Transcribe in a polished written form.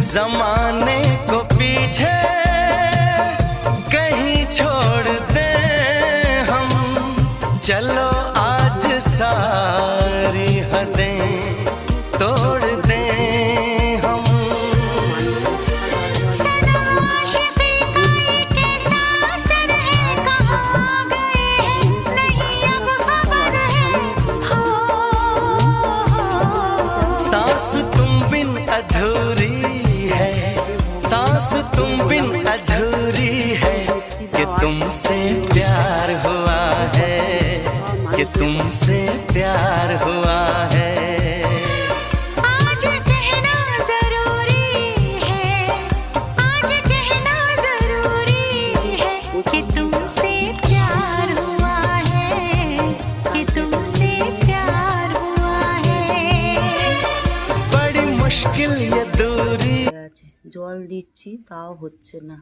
जमाने को पीछे कहीं छोड़ दे हम, चलो आज सारी हदें तोड़ दे हम। सनम आशिक़ी का ये कैसा असर है, कहाँ गए हैं नहीं अब खबर है। हो सांस तुम बिन अधूरी है, सांस तुम बिन अधूरी है, कि तुमसे प्यार हुआ है, कि तुमसे प्यार हुआ है। आज कहना जरूरी है, आज कहना जरूरी है, कि तुमसे प्यार हुआ है, कि तुमसे प्यार हुआ है। बड़ी मुश्किल ये दूरी। জল দিচ্ছি তাও হচ্ছে না।